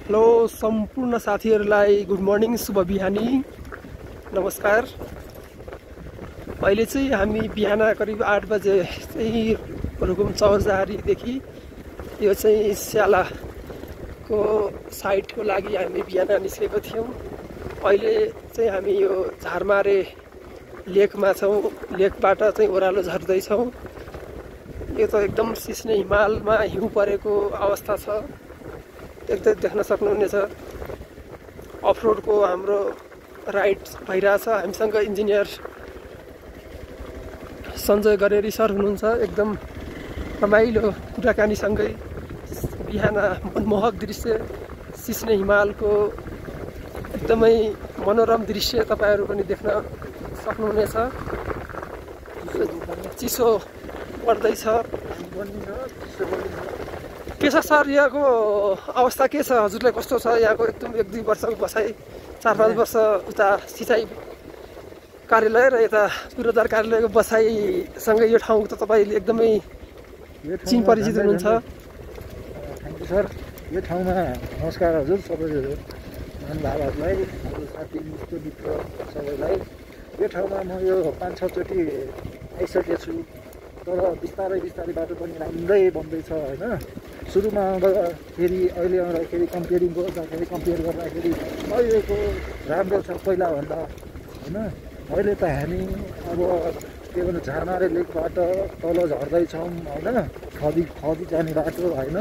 Hello सम्पूर्ण साथीहरूलाई good morning, शुभ बिहानी, नमस्कार। अहिले चाहिँ हामी बिहान करिब 8 बजे चाहिँ रुकुम चौरजारीदेखि यो चाहिँ स्यालाको साइडको लागि हामी बिहान निस्केको थियौँ। अहिले चाहिँ हामी यो झारमारे लेकमा छौँ। लेकबाट चाहिँ ओह्रालो झर्दैछौँ। यो त एकदम सिस्ने हिमालमा हिउँ परेको अवस्था छ, देख्न सक्नुहुनेछ। अफरोडको हाम्रो राइड भइरहेछ। हामीसँग इन्जिनियर सञ्जय गरेरी सर हुनुहुन्छ। एकदम रमाइलो कुराकानीसँगै बिहान मनमोहक दृश्य, सिस्ने हिमालको एकदमै मनोरम दृश्य तपाईँहरू पनि देख्न सक्नुहुनेछ। चिसो पर्दैछ। के छ सर, यहाँको अवस्था के छ? हजुरलाई कस्तो छ यहाँको? एकदम 1-2 वर्षको बसाइ, 4-5 वर्ष उता सिँचाइ कार्यालय र यता पुरोधार कार्यालयको बसाइसँगै यो ठाउँ त तपाईँले एकदमै चिन परिचित हुनुहुन्छ। Thank you sir. यो ठाउँमा नमस्कार हजुर सबै महानुभावहरूलाई, साथी मित्र सबैलाई। यो ठाउँमा म यो 5-6 चोटि आइसकेको छु, तर बिस्तारै बाटो पनि राम्रै बन्दैछ होइन। सुरुमा आउँदाखेरि अहिले आउँदाखेरि कम्पेयर गर्दाखेरि अहिलेको राम्रो छ पहिलाभन्दा होइन। अहिले त हामी अब के भन्छ झारमारे लेकबाट तल झर्दैछौँ होइन, खदी जाने बाटो होइन।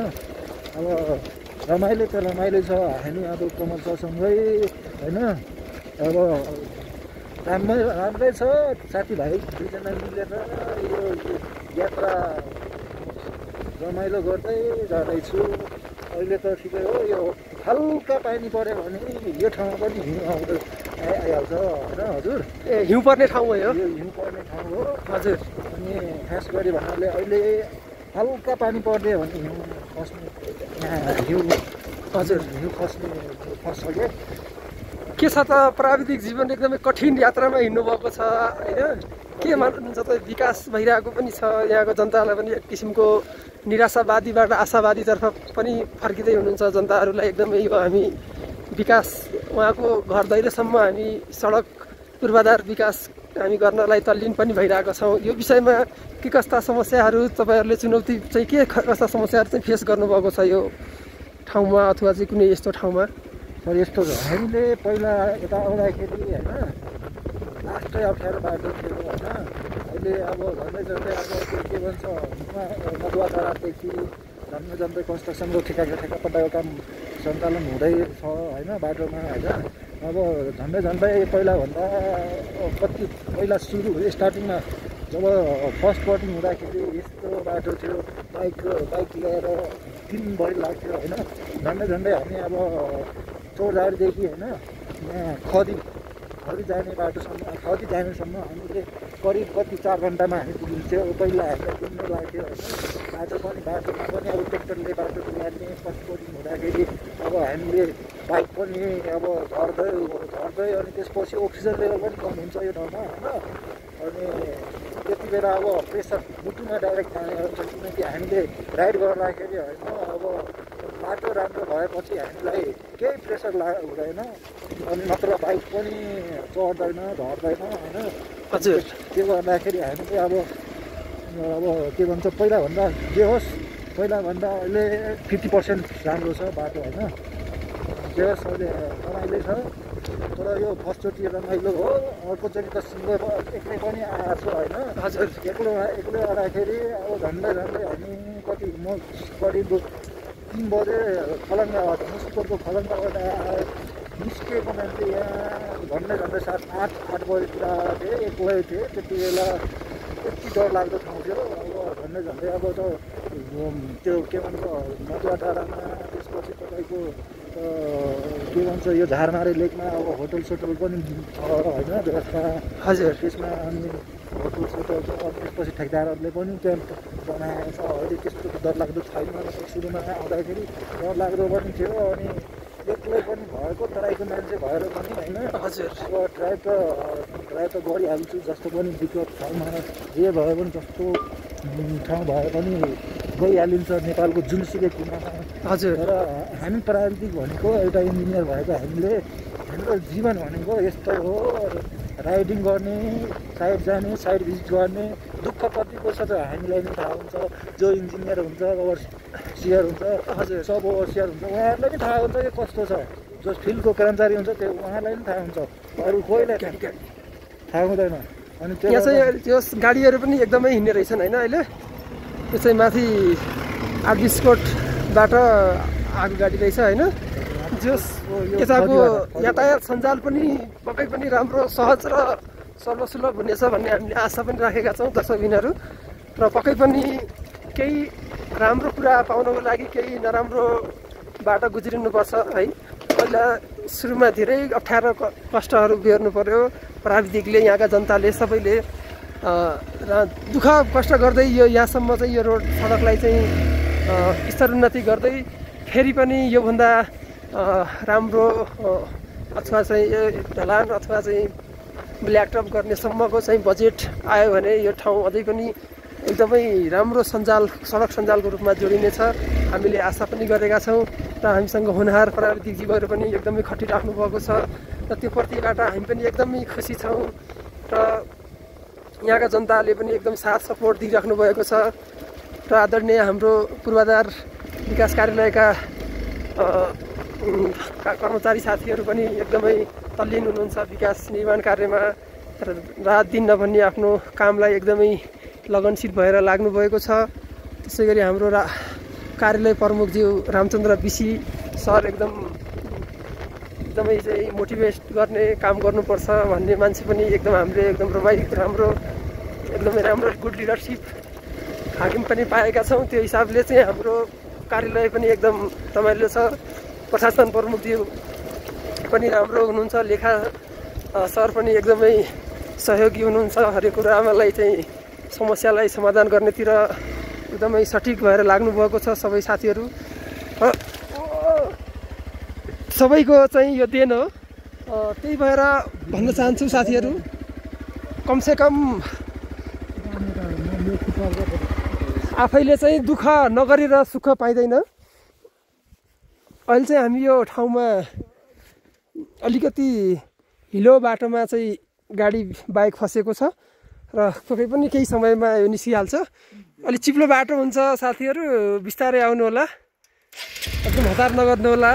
अब रमाइलो त रमाइलो छ। हामी अब कमल सरसँगै होइन अब राम्रै छ। साथीभाइ 2जना मिलेर यो यात्रा रमाइलो गर्दै जाँदैछु। अहिले त ठिकै हो। यो हल्का पानी पऱ्यो भने यो ठाउँमा पनि हिउँ आइहाल्छ होइन हजुर। ए, हिउँ पर्ने ठाउँ हो यो? हिउँ पर्ने ठाउँ हो हजुर। अनि खास गरी भन्नाले अहिले हल्का पानी पर्यो भने हिउँ खस्ने हजुर, हिउँ खस्छ के छ त, प्राविधिक जीवन एकदमै कठिन यात्रामा हिँड्नुभएको छ होइन। के मान्नुहुन्छ त, विकास भइरहेको पनि छ। यहाँको जनतालाई पनि एक किसिमको निराशावादीबाट आशावादीतर्फ पनि फर्किँदै हुनुहुन्छ जनताहरूलाई। एकदमै यो हामी विकास, उहाँको घर दैलोसम्म हामी सडक पूर्वाधार विकास हामी गर्नलाई तल्लीन पनि भइरहेका छौँ। यो विषयमा के कस्ता समस्याहरू तपाईँहरूले, चुनौती चाहिँ के कस्ता समस्याहरू चाहिँ फेस गर्नुभएको छ यो ठाउँमा अथवा चाहिँ कुनै यस्तो ठाउँमा? सर यस्तो छ, हामीले पहिला यता आउँदाखेरि होइन लास्टै अप्ठ्यारो बाटो थियो होइन। अहिले अब झन्डै अब के भन्छ मधुवाधारादेखि झन्डै कन्स्ट्रक्सनको ठेकापट्टाको काम सञ्चालन हुँदैछ होइन बाटोमा होइन। अब झन्डै पहिलाभन्दा कति पहिला सुरु स्टार्टिङमा जब फर्स्ट पर्टिङ हुँदाखेरि यस्तो बाटो थियो, बाइक लिएर दिन बढी लाग्थ्यो होइन। झन्डै हामी अब चौरजारीदेखि होइन यहाँ खदी जाने बाटोसम्म, खदी जानेसम्म हामीले करिब कति 4 घन्टामा हामी पुगिन्थ्यो। पहिला हामीलाई पुग्नु लाग्थ्यो होइन। बाटोमा पनि अब ट्र्याक्टरले बाटो कुदार्ने पटपोटिङ हुँदाखेरि अब हामीले बाइक पनि अब झर्दै अनि त्यसपछि अक्सिजन लेभल पनि कम हुन्छ यो ठाउँमा होइन। अनि त्यति बेला अब प्रेसर मुटुमा डाइरेक्ट जाने हुन्छ, किनकि हामीले राइड गर्दाखेरि होइन अब बाटो राम्रो भएपछि हामीलाई केही प्रेसर हुँदैन अनि नत्र बाइक पनि चढ्दैन झर्दैन होइन। हजुर। त्यो गर्दाखेरि हामीले अब के भन्छ पहिलाभन्दा जे होस्, पहिलाभन्दा अहिले 50% राम्रो छ बाटो होइन। जे होस् अहिले रमाइलो छ। तर यो फर्स्टचोटि रमाइलो हो, अर्कोचोटि त एक्लै पनि आएको छु होइन। हजुर। एक्लै आउँदाखेरि अब झन्डै हामी म करिब 3 बजे खलङ्गाबाट मुस्कोटको खलङ्गाबाट निस्केको मान्छे यहाँ झन्डै 7-8 बजीतिर थिएँ, एक्लै थिएँ। त्यति बेला यति डरलाग्दो ठाउँ थियो। अब झन्डै अब त त्यो के भन्छ मधुवाधारामा, त्यसपछि तपाईँको के भन्छ यो झारमारे लेकमा अब होटल पनि छ होइन व्यवस्था। हजुर। त्यसमा अनि होटल त्यसपछि ठेकदारहरूले पनि क्याम्प बनाएको छ। अहिले त्यस्तो डरलाग्दो छैन। सुरुमा आउँदाखेरि डरलाग्दो पनि थियो अनि एक्लै पनि भएको, तराईको मान्छे भएर पनि होइन। हजुर। अब ड्राइभ त गरिहाल्छु, जस्तो पनि दिक्कत छैन। जे भए पनि जस्तो ठाउँ भए पनि गइहालिन्छ नेपालको जुनसुकै कुनामा। हजुर तर हामी प्रान्तिक भनेको एउटा इन्जिनियर भएको हामीले हाम्रो जीवन भनेको यस्तो हो, राइडिङ गर्ने, साइड जाने, साइड भिजिट गर्ने, दुःख कतिको छ त हामीलाई पनि थाहा हुन्छ। जो इन्जिनियर हुन्छ, ओभरसियर हुन्छ, हजुर सब ओभरसियर हुन्छ, उहाँहरूलाई पनि थाहा हुन्छ यो कस्तो छ। जो फिल्डको कर्मचारी हुन्छ त्यो उहाँलाई पनि थाहा हुन्छ, अरू कोहीलाई थाहा हुँदैन। अनि यहाँ चाहिँ त्यो गाडीहरू पनि एकदमै हिँड्ने रहेछन् होइन अहिले। त्यो चाहिँ माथि आर्बिस्कोटबाट आएको गाडी रहेछ होइन। जस यताको यातायात सञ्जाल पनि पक्कै पनि राम्रो, सहज र सर्वसुलभ हुनेछ भन्ने हामीले आशा पनि राखेका छौँ दर्शकबिनहरू। र पक्कै पनि केही राम्रो कुरा पाउनको लागि केही नराम्रो बाटो गुज्रिनुपर्छ है। पहिला सुरुमा धेरै अप्ठ्यारो कष्टहरू बेहोर्नु पर्यो प्राविधिकले, यहाँका जनताले सबैले दुःख कष्ट गर्दै यो यहाँसम्म चाहिँ यो रोड सडकलाई चाहिँ स्तरोन्नति गर्दै फेरि पनि योभन्दा राम्रो अथवा चाहिँ यो ढलान अथवा चाहिँ ब्ल्याकटप गर्नेसम्मको चाहिँ बजेट आयो भने यो ठाउँ अझै पनि एकदमै राम्रो सडक सञ्जालको रूपमा जोडिनेछ हामीले आशा पनि गरेका छौँ। र हामीसँग होनहार प्राविधिकजीहरू पनि एकदमै खटिराख्नु भएको छ र त्यो प्रतिबाट हामी पनि एकदमै खुसी छौँ। र यहाँका जनताले पनि एकदम साथ सपोर्ट दिइराख्नु भएको छ। र आदरणीय हाम्रो पूर्वाधार विकास कार्यालयका कर्मचारी साथीहरू पनि एकदमै तल्लीन हुनुहुन्छ विकास निर्माण कार्यमा। रात दिन नभन्ने आफ्नो कामलाई एकदमै लगनशील भएर लाग्नु भएको छ। त्यसै गरी हाम्रो कार्यालय प्रमुखज्यू रामचन्द्र बिसी सर एकदमै चाहिँ मोटिभेट गर्ने काम गर्नुपर्छ भन्ने मान्छे पनि एकदम हामीले एकदम राम्रो एकदमै राम्रो गुड लिडरसिप हाकिम पनि पाएका छौँ। त्यो हिसाबले चाहिँ हाम्रो कार्यालय पनि एकदम रमाइलो छ। प्रशासन प्रमुखज्यू पनि राम्रो हुनुहुन्छ, लेखा सर पनि एकदमै सहयोगी हुनुहुन्छ, हरेक कुरालाई चाहिँ समस्यालाई समाधान गर्नेतिर एकदमै सठिक भएर लाग्नुभएको छ सबै साथीहरू। सबैको चाहिँ यो देन हो। त्यही भएर भन्न चाहन्छु साथीहरू, कमसेकम आफैले चाहिँ दुःख नगरेर सुख पाइँदैन। अहिले चाहिँ हामी यो ठाउँमा अलिकति हिलो बाटोमा चाहिँ गाडी बाइक फसेको छ र पक्कै पनि केही समयमा यो निस्किहाल्छ। अलिक चिप्लो बाटो हुन्छ साथीहरू, बिस्तारै आउनु होला, एकदम हतार नगर्नु होला,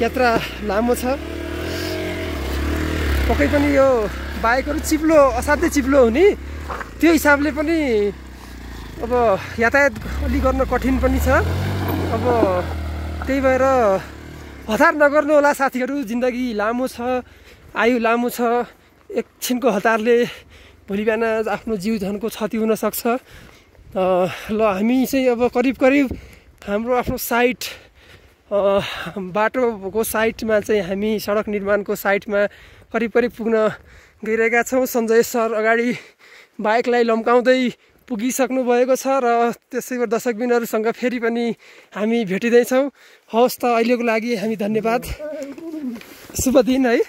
यात्रा लामो छ। पक्कै पनि यो बाइकहरू चिप्लो, असाध्यै चिप्लो हुने, त्यो हिसाबले पनि अब यातायात अलि गर्न कठिन पनि छ। अब त्यही भएर हतार नगर्नु होला साथीहरू, जिन्दगी लामो छ, आयु लामो छ। एकछिनको हतारले भोलि बिहान आफ्नो जीव धनको क्षति हुनसक्छ। ल हामी चाहिँ अब करिब हाम्रो आफ्नो साइट बाटोको साइटमा चाहिँ हामी सडक निर्माणको साइटमा करिब पुग्न गइरहेका छौँ। सञ्जय सर अगाडि बाइकलाई लम्काउँदै पुगिसक्नु भएको छ र त्यसै गरी दर्शकबिनहरूसँग फेरि पनि हामी भेटिँदैछौँ। हवस् त, अहिलेको लागि हामी धन्यवाद, शुभ दिन है।